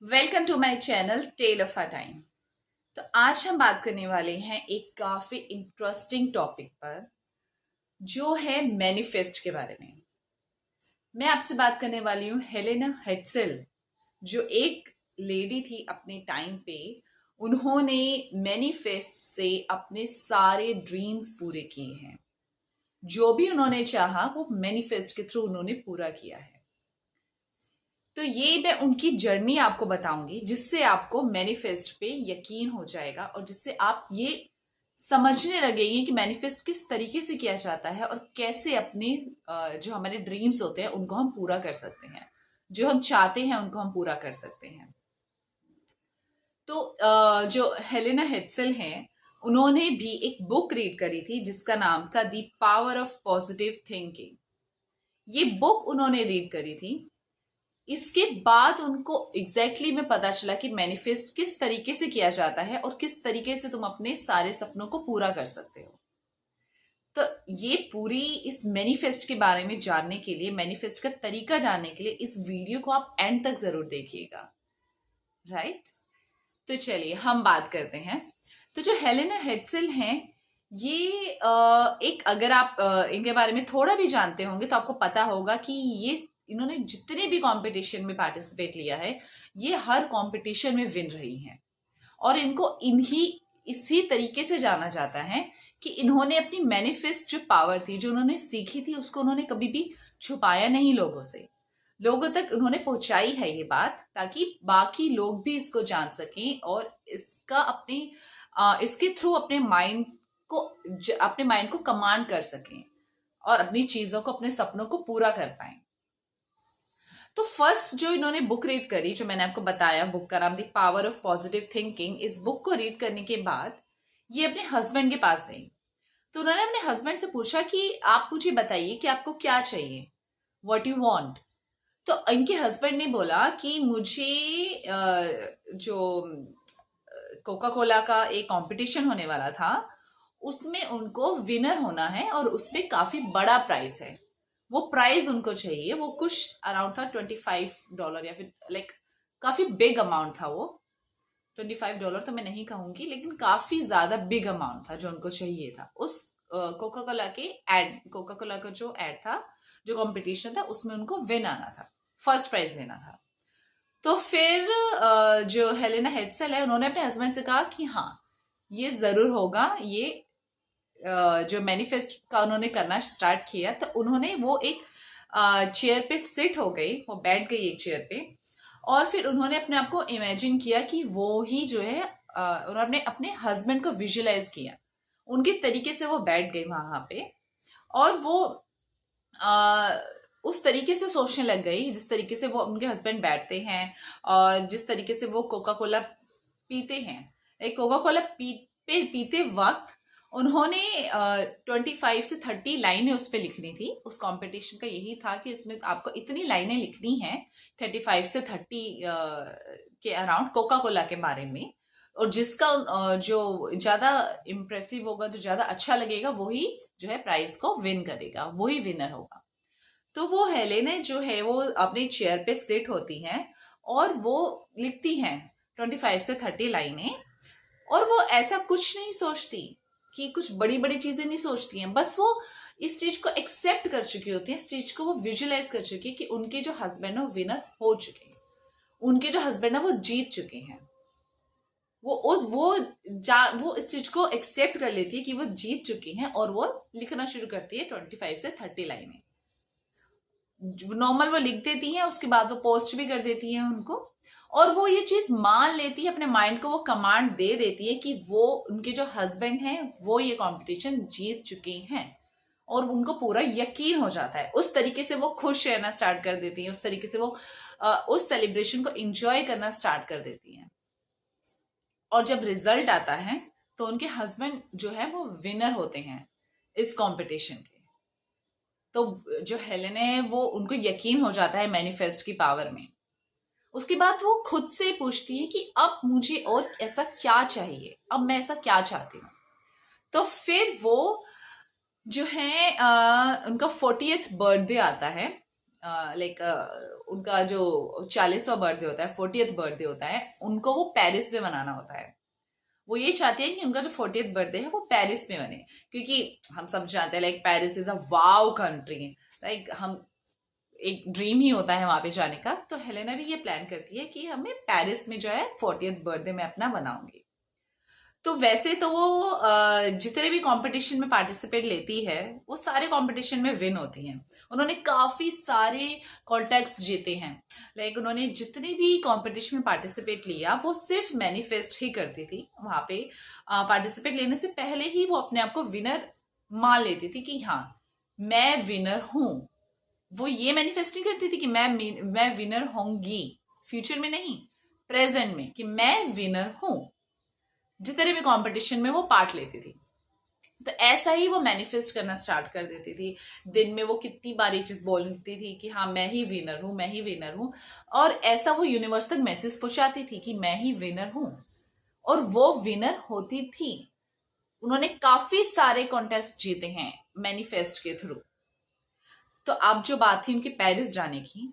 Welcome to my channel tale of a time. तो आज हम बात करने वाले हैं एक काफी इंटरेस्टिंग टॉपिक पर, जो है मैनिफेस्ट के बारे में। मैं आपसे बात करने वाली हूँ हेलेना हेड्सेल, जो एक लेडी थी अपने टाइम पे। उन्होंने मैनिफेस्ट से अपने सारे ड्रीम्स पूरे किए हैं। जो भी उन्होंने चाहा वो मैनिफेस्ट के थ्रू उन्होंने पूरा किया है। तो ये मैं उनकी जर्नी आपको बताऊंगी, जिससे आपको मैनिफेस्ट पे यकीन हो जाएगा और जिससे आप ये समझने लगेंगे कि मैनिफेस्ट किस तरीके से किया जाता है और कैसे अपने जो हमारे ड्रीम्स होते हैं उनको हम पूरा कर सकते हैं, जो हम चाहते हैं उनको हम पूरा कर सकते हैं। तो जो हेलेना हेड्सेल हैं, उन्होंने भी एक बुक रीड करी थी जिसका नाम था the power of positive thinking. ये बुक उन्होंने रीड करी थी। इसके बाद उनको एग्जैक्टली में पता चला कि मैनिफेस्ट किस तरीके से किया जाता है और किस तरीके से तुम अपने सारे सपनों को पूरा कर सकते हो। तो ये पूरी इस मैनिफेस्ट के बारे में जानने के लिए, मैनिफेस्ट का तरीका जानने के लिए इस वीडियो को आप एंड तक जरूर देखिएगा। राइट? तो चलिए हम बात करते हैं। तो जो हेलेना हेड्सेल हैं, ये एक, अगर आप इनके बारे में थोड़ा भी जानते होंगे तो आपको पता होगा कि ये इन्होंने जितने भी कंपटीशन में पार्टिसिपेट लिया है, ये हर कंपटीशन में विन रही हैं। और इनको इसी तरीके से जाना जाता है कि इन्होंने अपनी मैनिफेस्ट जो पावर थी, जो उन्होंने सीखी थी, उसको उन्होंने कभी भी छुपाया नहीं लोगों से। लोगों तक उन्होंने पहुंचाई है ये बात, ताकि बाकी लोग भी इसको जान सकें और इसका इसके थ्रू अपने माइंड को कमांड कर सकें और अपनी चीजों को, अपने सपनों को पूरा कर पाए। तो फर्स्ट जो इन्होंने बुक रीड करी, जो मैंने आपको बताया, बुक का नाम the power of positive thinking. इस बुक को रीड करने के बाद ये अपने हस्बैंड के पास गई। तो उन्होंने अपने हस्बैंड से पूछा कि आप मुझे बताइए कि आपको क्या चाहिए, व्हाट यू वांट। तो इनके हस्बैंड ने बोला कि मुझे जो कोका कोला का एक कंपटीशन होने वाला था, उसमें उनको विनर होना है और उसमें काफी बड़ा प्राइस है। वो प्राइस उनको चाहिए। वो कुछ अराउंड था $25, या फिर लाइक काफी बिग अमाउंट था वो। $25 तो मैं नहीं कहूंगी, लेकिन काफी ज्यादा बिग अमाउंट था जो उनको चाहिए था। उस कोका कोला का जो एड था, जो कंपटीशन था, उसमें उनको विन आना था, फर्स्ट प्राइज लेना था। तो फिर जो हेलेना हेड्सेल है, उन्होंने अपने हस्बैंड से कहा कि हाँ, ये जरूर होगा। ये जो मैनिफेस्ट का उन्होंने करना स्टार्ट किया, तो उन्होंने वो एक चेयर पे सिट हो गई, वो बैठ गई एक चेयर पे। और फिर उन्होंने अपने आप को इमेजिन किया कि वो ही जो है, उन्होंने अपने हस्बैंड को विजुअलाइज किया। उनके तरीके से वो बैठ गई वहां पे। और वो आ, उस तरीके से सोचने लग गई जिस तरीके से वो उनके हस्बैंड बैठते हैं और जिस तरीके से वो कोका कोला पीते हैं। एक कोका कोला पीते वक्त उन्होंने 25 से 30 लाइनें उस पर लिखनी थी। उस कंपटीशन का यही था कि उसमें आपको इतनी लाइनें लिखनी हैं, 35 से 30 के अराउंड कोका कोला के बारे में। और जिसका जो ज्यादा इम्प्रेसिव होगा, जो ज्यादा अच्छा लगेगा, वही जो है प्राइज को विन करेगा, वही विनर होगा। तो वो हेलेने जो है, वो अपनी चेयर पे सिट होती हैं और वो लिखती हैं 25 से 30 लाइनें। और वो ऐसा कुछ नहीं सोचती, कि कुछ बड़ी बड़ी चीजें नहीं सोचती हैं। बस वो इस चीज को एक्सेप्ट कर चुकी होती है, इस चीज को वो विजुअलाइज कर चुकी है कि उनके जो हस्बैंड है वो विनर हो चुके हैं, उनके जो हस्बैंड है वो जीत चुके हैं। वो इस चीज को एक्सेप्ट कर लेती है कि वो जीत चुकी हैं और वो लिखना शुरू करती है 25 से 30 लाइनें। नॉर्मल वो लिख देती हैं, उसके बाद वो पोस्ट भी कर देती हैं उनको। और वो ये चीज मान लेती है, अपने माइंड को वो कमांड दे देती है कि वो, उनके जो हस्बैंड हैं, वो ये कंपटीशन जीत चुके हैं। और उनको पूरा यकीन हो जाता है। उस तरीके से वो खुश रहना स्टार्ट कर देती हैं, उस तरीके से वो उस सेलिब्रेशन को एंजॉय करना स्टार्ट कर देती हैं। और जब रिजल्ट आता है तो उनके हस्बैंड जो है वो विनर होते हैं इस कंपटीशन के। तो जो हेलेन है, वो, उनको यकीन हो जाता है मैनिफेस्ट की पावर में। उसके बाद वो खुद से पूछती है कि अब मुझे और ऐसा क्या चाहिए, अब मैं ऐसा क्या चाहती हूँ। तो फिर वो जो है, उनका 40th बर्थडे आता है। लाइक उनका जो 40वां बर्थडे होता है, 40th बर्थडे होता है, उनको वो पेरिस में मनाना होता है। वो ये चाहती है कि उनका जो 40th बर्थडे है वो पेरिस में बने, क्योंकि हम सब जानते हैं like Paris is a wow country. Like हम एक ड्रीम ही होता है वहां पे जाने का। तो हेलेना भी ये प्लान करती है कि हमें पेरिस में जो है 40th बर्थडे में अपना बनाऊंगी। तो वैसे तो वो जितने भी कंपटीशन में पार्टिसिपेट लेती है वो सारे कंपटीशन में विन होती हैं। उन्होंने काफी सारे कॉन्टेक्स्ट जीते हैं। लाइक उन्होंने जितने भी कंपटीशन में पार्टिसिपेट लिया वो सिर्फ मैनिफेस्ट ही करती थी। वहां पे पार्टिसिपेट लेने से पहले ही वो अपने आप को विनर मान लेती थी कि हाँ मैं विनर हूं। वो ये मैनिफेस्टिंग करती थी कि मैं विनर होंगी, फ्यूचर में नहीं प्रेजेंट में, कि मैं विनर हूं जितने भी कंपटीशन में वो पार्ट लेती थी। तो ऐसा ही वो मैनिफेस्ट करना स्टार्ट कर देती थी। दिन में वो कितनी बार ये चीज बोलती थी कि हाँ मैं ही विनर हूं, मैं ही विनर हूं। और ऐसा वो यूनिवर्स तक मैसेज पहुंचाती थी कि मैं ही विनर हूं, और वो विनर होती थी। उन्होंने काफी सारे कॉन्टेस्ट जीते हैं मैनिफेस्ट के थ्रू। तो अब जो बात थी उनके पेरिस जाने की,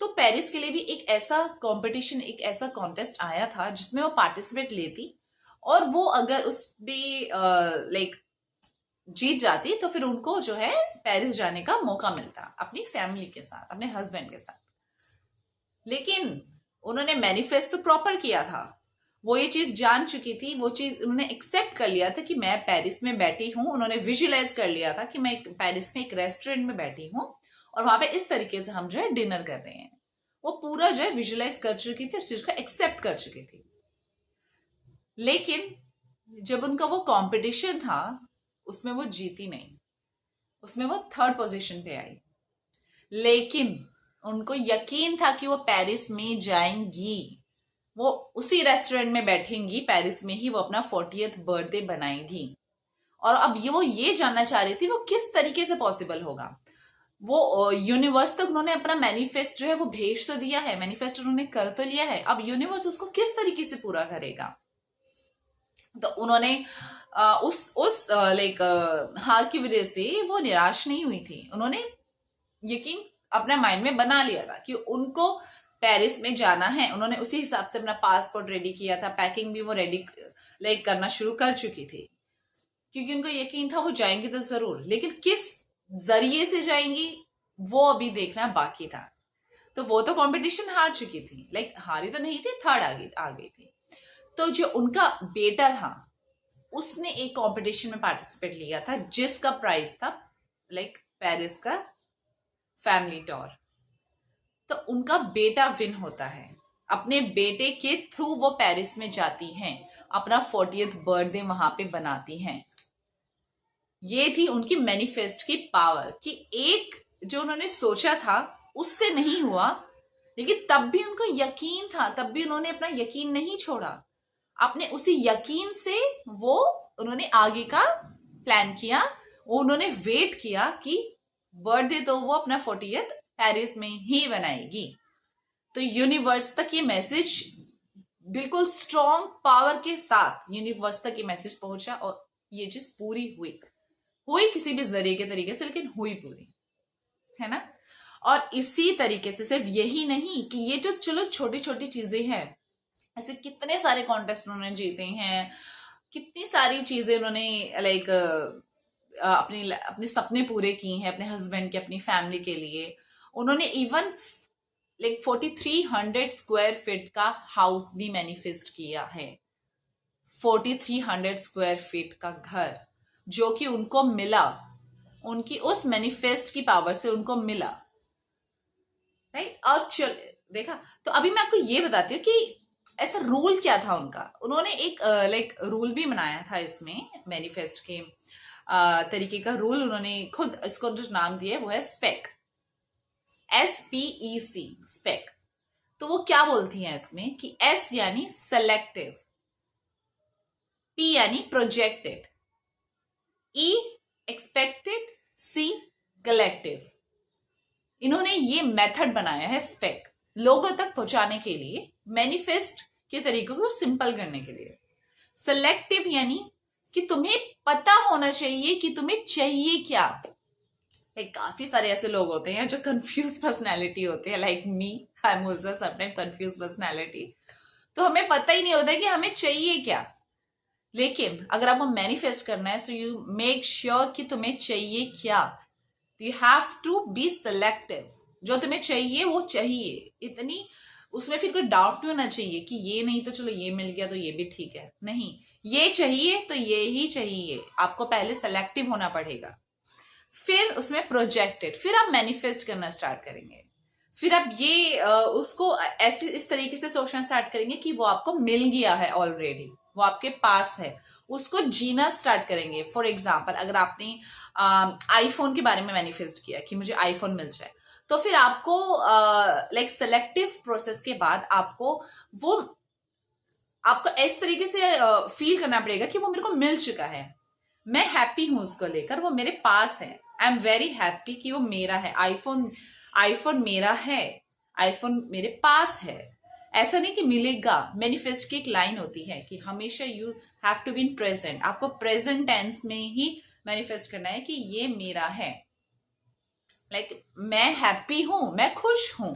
तो पेरिस के लिए भी एक ऐसा कंपटीशन, एक ऐसा कॉन्टेस्ट आया था जिसमें वो पार्टिसिपेट लेती, और वो अगर उसमें लाइक जीत जाती तो फिर उनको जो है पेरिस जाने का मौका मिलता अपनी फैमिली के साथ, अपने हस्बैंड के साथ। लेकिन उन्होंने मैनिफेस्ट तो प्रॉपर किया था, वो ये चीज जान चुकी थी, वो चीज उन्होंने एक्सेप्ट कर लिया था कि मैं पेरिस में बैठी हूं। उन्होंने विजुअलाइज कर लिया था कि मैं पेरिस में एक रेस्टोरेंट में बैठी हूं और वहां पे इस तरीके से हम जो है डिनर कर रहे हैं। वो पूरा जो है विजुअलाइज कर चुकी थी, उस चीज को एक्सेप्ट कर चुकी थी। लेकिन जब उनका वो कंपटीशन था उसमें वो जीती नहीं, उसमें वो थर्ड पोजीशन पे आई। लेकिन उनको यकीन था कि वो पेरिस में जाएंगी, वो उसी रेस्टोरेंट में बैठेंगी, पेरिस में ही वो अपना 40th बर्थडे बनाएंगी। और अब वो ये जानना चाह रही थी वो किस तरीके से पॉसिबल होगा। वो यूनिवर्स तक उन्होंने अपना मैनिफेस्ट जो है वो भेज तो दिया है, मैनिफेस्ट उन्होंने कर तो लिया है, अब यूनिवर्स उसको किस तरीके से पूरा करेगा। तो उन्होंने उस लाइक हार की वजह से वो निराश नहीं हुई थी। उन्होंने यकीन अपने माइंड में बना लिया था कि उनको पेरिस में जाना है। उन्होंने उसी हिसाब से अपना पासपोर्ट रेडी किया था, पैकिंग भी वो रेडी लाइक करना शुरू कर चुकी थी, क्योंकि उनको यकीन था वो जाएंगी तो जरूर, लेकिन किस जरिए से जाएंगी वो अभी देखना बाकी था। तो वो तो कंपटीशन हार चुकी थी, लाइक हारी तो नहीं थी, थर्ड आ गई थी। तो जो उनका बेटा था उसने एक कंपटीशन में पार्टिसिपेट लिया था जिसका प्राइस था लाइक पेरिस का फैमिली टूर। तो उनका बेटा विन होता है, अपने बेटे के थ्रू वो पेरिस में जाती हैं, अपना 40th बर्थडे वहां पे बनाती हैं। ये थी उनकी मैनिफेस्ट की पावर कि एक जो उन्होंने सोचा था उससे नहीं हुआ, लेकिन तब भी उनको यकीन था, तब भी उन्होंने अपना यकीन नहीं छोड़ा। अपने उसी यकीन से वो उन्होंने आगे का प्लान किया। वो उन्होंने वेट किया कि बर्थडे तो वो अपना 40th पेरिस में ही बनाएगी। तो यूनिवर्स तक ये मैसेज बिल्कुल स्ट्रॉन्ग पावर के साथ यूनिवर्स तक ये मैसेज पहुंचा, और ये चीज पूरी हुई किसी भी जरिए के तरीके से, लेकिन हुई पूरी, है ना। और इसी तरीके से सिर्फ यही नहीं कि ये जो चलो छोटी छोटी चीजें हैं, ऐसे कितने सारे कॉन्टेस्ट उन्होंने जीते हैं, कितनी सारी चीजें उन्होंने लाइक अपने सपने पूरे किए हैं अपने हस्बैंड के, अपनी फैमिली के लिए। उन्होंने इवन लाइक 4300 स्क्वायर फीट का हाउस भी मैनिफेस्ट किया है, 4300 स्क्वायर फीट का घर, जो कि उनको मिला, उनकी उस मैनिफेस्ट की पावर से उनको मिला, राइट। और चल देखा, तो अभी मैं आपको ये बताती हूँ कि ऐसा रूल क्या था उनका। उन्होंने एक लाइक रूल भी बनाया था इसमें, मैनिफेस्ट के तरीके का रूल उन्होंने खुद इसको जो नाम दिया है वो है स्पेक, SPEC, स्पेक। तो वो क्या बोलती हैं इसमें कि S यानी सेलेक्टिव, P यानी projected, E expected, C collective. इन्होंने ये मेथड बनाया है स्पेक लोगों तक पहुंचाने के लिए, मैनिफेस्ट के तरीकों को सिंपल करने के लिए। सेलेक्टिव यानी कि तुम्हें पता होना चाहिए कि तुम्हें चाहिए क्या, काफी सारे ऐसे लोग होते हैं जो कंफ्यूज पर्सनैलिटी होते हैं, like me, I am also sometime confuse personality. तो हमें पता ही नहीं होता कि हमें चाहिए क्या। लेकिन अगर आपको मैनिफेस्ट करना है, सो यू मेक श्योर कि तुम्हें चाहिए क्या। You have to be selective. जो तुम्हें चाहिए वो चाहिए, इतनी उसमें फिर कोई डाउट नहीं होना चाहिए कि ये नहीं तो चलो ये मिल गया तो ये भी ठीक है। नहीं, ये चाहिए तो ये ही चाहिए। आपको पहले सेलेक्टिव होना पड़ेगा, फिर उसमें प्रोजेक्टेड, फिर आप मैनिफेस्ट करना स्टार्ट करेंगे। फिर आप ये उसको ऐसे इस तरीके से सोचना स्टार्ट करेंगे कि वो आपको मिल गया है ऑलरेडी, वो आपके पास है, उसको जीना स्टार्ट करेंगे। फॉर एग्जाम्पल, अगर आपने आईफोन के बारे में मैनिफेस्ट किया कि मुझे आईफोन मिल जाए, तो फिर आपको लाइक सेलेक्टिव प्रोसेस के बाद वो आपको इस तरीके से फील करना पड़ेगा कि वो मेरे को मिल चुका है, मैं हैप्पी हूं उसको लेकर, वो मेरे पास है, आई एम वेरी हैप्पी कि वो मेरा है। आईफोन आईफोन मेरा है, आईफोन मेरे पास है। ऐसा नहीं कि मिलेगा। मैनिफेस्ट की एक लाइन होती है कि हमेशा you have to be in present. आपको प्रेजेंट टेंस में ही मैनिफेस्ट करना है कि ये मेरा है। लाइक मैं हैप्पी हूं, मैं खुश हूं।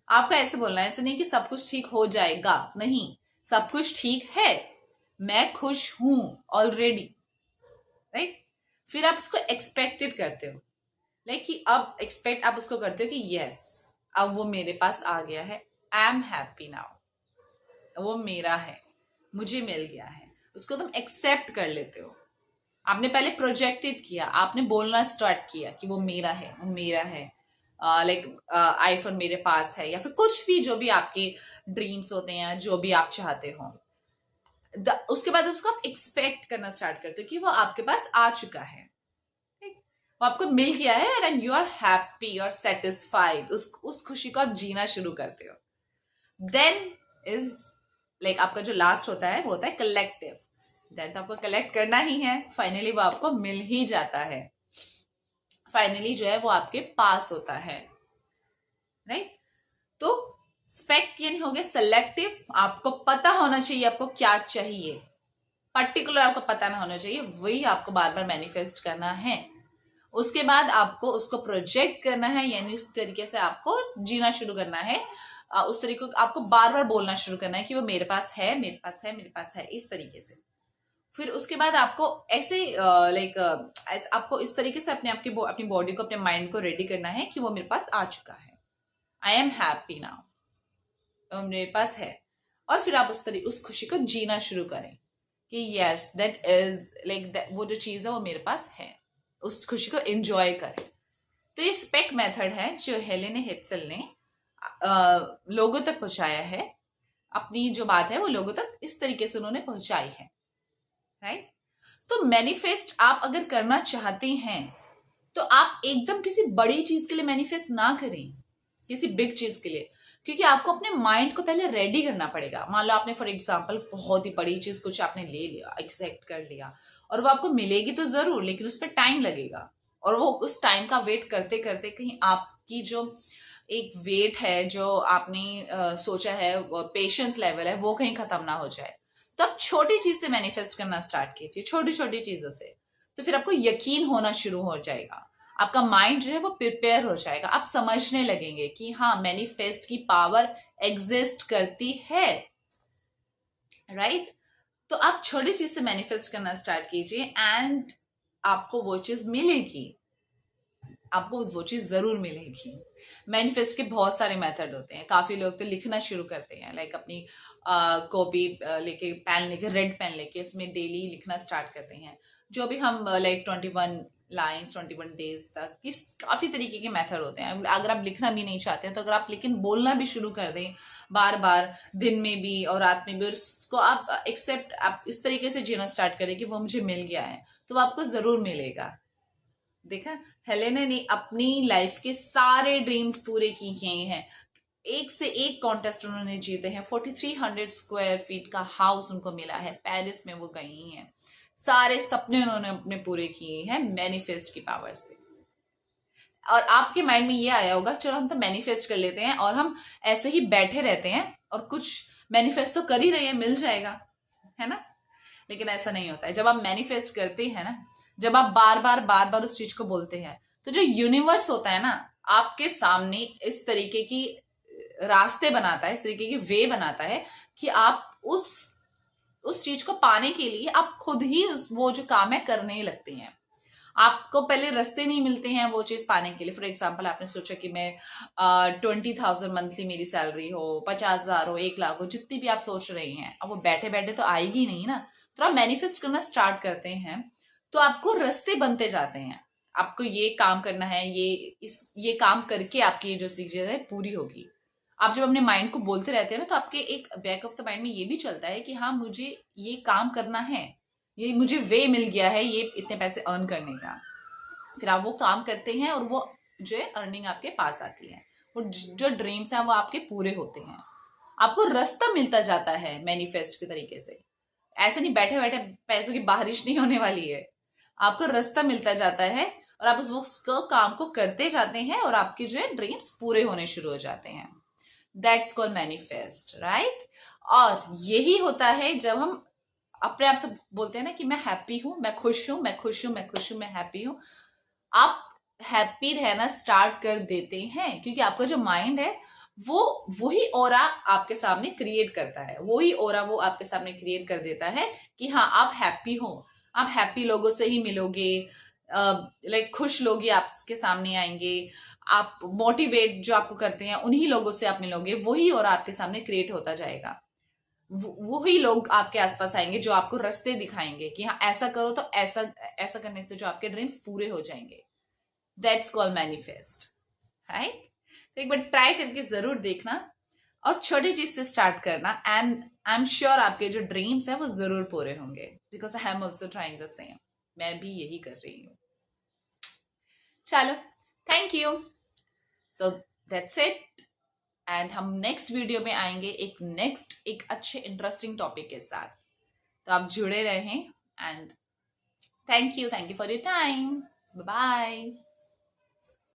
आपको ऐसे बोलना है, ऐसे नहीं कि सब कुछ ठीक हो जाएगा, नहीं, सब कुछ ठीक है, मैं खुश हूं ऑलरेडी, राइट। फिर आप उसको एक्सपेक्टेड करते हो, लाइक कि अब एक्सपेक्ट आप उसको करते हो कि यस, अब वो मेरे पास आ गया है, आई एम हैप्पी नाउ, वो मेरा है, मुझे मिल गया है। उसको तुम एक्सेप्ट कर लेते हो। आपने पहले प्रोजेक्टेड किया, आपने बोलना स्टार्ट किया कि वो मेरा है, वो मेरा है। लाइक आईफोन मेरे पास है, या फिर कुछ भी जो भी आपके ड्रीम्स होते हैं, जो भी आप चाहते हो। उसके बाद उसको आप एक्सपेक्ट करना स्टार्ट करते हो कि वो आपके पास आ चुका है, वो आपको मिल गया है, and you are happy, you are satisfied. उस खुशी को आप जीना शुरू करते हो। देन इज लाइक आपका जो लास्ट होता है वो होता है कलेक्टिव। देन तो आपको कलेक्ट करना ही है, फाइनली वो आपको मिल ही जाता है, फाइनली जो है वो आपके पास होता है, राइट। तो स्पेक्ट यानी हो गया सेलेक्टिव। आपको पता होना चाहिए आपको क्या चाहिए, पर्टिकुलर आपको पता ना होना चाहिए, वही आपको बार बार मैनिफेस्ट करना है। उसके बाद आपको उसको प्रोजेक्ट करना है, यानी उस तरीके से आपको जीना शुरू करना है। उस तरीके को आपको बार बार बोलना शुरू करना है कि वो मेरे पास है, मेरे पास है, मेरे पास है, इस तरीके से। फिर उसके बाद आपको ऐसे लाइक आपको इस तरीके से अपनी बॉडी को, अपने माइंड को रेडी करना है कि वो मेरे पास आ चुका है, आई एम हैप्पी नाउ, तो मेरे पास है। और फिर आप उस खुशी को जीना शुरू करें कि यस, दैट इज लाइक वो जो चीज है वो मेरे पास है, उस खुशी को एंजॉय करें। तो ये स्पेक मेथड है जो हेलेन हेट्जेल ने लोगों तक पहुंचाया है। अपनी जो बात है वो लोगों तक इस तरीके से उन्होंने पहुंचाई है, राइट। तो मैनिफेस्ट आप अगर करना चाहते हैं तो आप एकदम किसी बड़ी चीज के लिए मैनिफेस्ट ना करें, किसी बिग चीज के लिए, क्योंकि आपको अपने माइंड को पहले रेडी करना पड़ेगा। मान लो आपने फॉर एग्जाम्पल बहुत ही बड़ी चीज कुछ आपने ले लिया, एक्सेप्ट कर लिया, और वो आपको मिलेगी तो जरूर, लेकिन उस पर टाइम लगेगा। और वो उस टाइम का वेट करते करते कहीं आपकी जो एक वेट है, जो आपने सोचा है, पेशेंस लेवल है, वो कहीं खत्म ना हो जाए। तो आप छोटी चीज से मैनिफेस्ट करना स्टार्ट कीजिए, छोटी छोटी चीजों से। तो फिर आपको यकीन होना शुरू हो जाएगा, आपका माइंड जो है वो प्रिपेयर हो जाएगा, आप समझने लगेंगे कि हाँ, मैनिफेस्ट की पावर एग्जिस्ट करती है, राइट। तो आप छोटी चीज से मैनिफेस्ट करना स्टार्ट कीजिए, एंड आपको वो चीज मिलेगी, आपको वो चीज जरूर मिलेगी। मैनिफेस्ट के बहुत सारे मेथड होते हैं। काफी लोग तो लिखना शुरू करते हैं, लाइक अपनी कॉपी लेके, पेन लेके, रेड पेन लेके उसमें डेली लिखना स्टार्ट करते हैं। जो भी हम लाइक 21 लाइन्स 21 डेज तक, इस काफी तरीके के मेथड होते हैं। अगर आप लिखना भी नहीं चाहते हैं तो अगर आप लेकिन बोलना भी शुरू कर दें बार बार, दिन में भी और रात में भी, और उसको आप एक्सेप्ट, आप इस तरीके से जीना स्टार्ट करें कि वो मुझे मिल गया है, तो वो आपको जरूर मिलेगा। देखा, हेलेना ने अपनी लाइफ के सारे ड्रीम्स पूरे किए हैं। एक से एक कॉन्टेस्ट उन्होंने जीते हैं। 4300 स्क्वायर फीट का हाउस उनको मिला है, पेरिस में वो गई हैं। सारे सपने उन्होंने अपने पूरे किए हैं मैनिफेस्ट की पावर से। और आपके माइंड में ये आया होगा, चलो हम तो मैनिफेस्ट कर लेते हैं और हम ऐसे ही बैठे रहते हैं और कुछ मैनिफेस्ट तो कर ही रहे हैं, मिल जाएगा, है ना। लेकिन ऐसा नहीं होता है। जब आप मैनिफेस्ट करते हैं ना, जब आप बार बार उस चीज को बोलते हैं, तो जो यूनिवर्स होता है ना, आपके सामने इस तरीके की रास्ते बनाता है, इस तरीके की वे बनाता है कि आप उस चीज को पाने के लिए आप खुद ही वो जो काम है करने ही लगते हैं। आपको पहले रास्ते नहीं मिलते हैं वो चीज पाने के लिए। फॉर एग्जाम्पल, आपने सोचा कि मैं 20,000 मंथली मेरी सैलरी हो, 50,000 हो, 1 लाख हो, जितनी भी आप सोच रही हैं, अब वो बैठे बैठे तो आएगी नहीं ना। तो आप मैनिफेस्ट करना स्टार्ट करते हैं तो आपको रास्ते बनते जाते हैं। आपको ये काम करना है, ये काम करके आपकी ये जो चीजें है पूरी होगी। आप जब अपने माइंड को बोलते रहते हैं ना, तो आपके एक बैक ऑफ द माइंड में ये भी चलता है कि हाँ, मुझे ये काम करना है, ये मुझे वे मिल गया है ये इतने पैसे अर्न करने का। फिर आप वो काम करते हैं और वो जो है अर्निंग आपके पास आती है, वो जो ड्रीम्स हैं वो आपके पूरे होते हैं। आपको रास्ता मिलता जाता है मैनिफेस्ट के तरीके से। ऐसे नहीं बैठे बैठे पैसों की बारिश नहीं होने वाली है। आपको रास्ता मिलता जाता है और आप उस काम को करते जाते हैं और आपके जो है ड्रीम्स पूरे होने शुरू हो जाते हैं। That's called manifest, right. और यही होता है जब हम अपने आप से बोलते हैं ना कि मैं हैप्पी हूं, मैं खुश हूं, मैं खुश हूं, मैं खुश हूं, मैं हैप्पी हूं। आप हैप्पी रहना स्टार्ट कर देते हैं क्योंकि आपका जो माइंड है वो वही ऑरा आपके सामने क्रिएट करता है, वही ऑरा वो आपके सामने क्रिएट कर देता है कि हाँ, आप हैप्पी हो। आप हैप्पी लोगों से ही मिलोगे, लाइक खुश लोग ही आपके सामने आएंगे। आप मोटिवेट जो आपको करते हैं उन्हीं लोगों से आप मिलोगे, वही ऑरा आपके सामने क्रिएट होता जाएगा। वही लोग आपके आसपास आएंगे जो आपको रास्ते दिखाएंगे कि हाँ, ऐसा करो तो ऐसा ऐसा करने से जो आपके ड्रीम्स पूरे हो जाएंगे। That's called manifest, right. तो एक बार ट्राई करके जरूर देखना और छोटी चीज से स्टार्ट करना, एंड आई एम श्योर आपके जो ड्रीम्स है वो जरूर पूरे होंगे, because I am also trying the same. मैं भी यही कर रही हूँ। चलो, thank you. So that's it, and हम नेक्स्ट वीडियो में आएंगे एक अच्छे इंटरेस्टिंग टॉपिक के साथ। तो आप जुड़े रहें, and thank you for your time. Bye.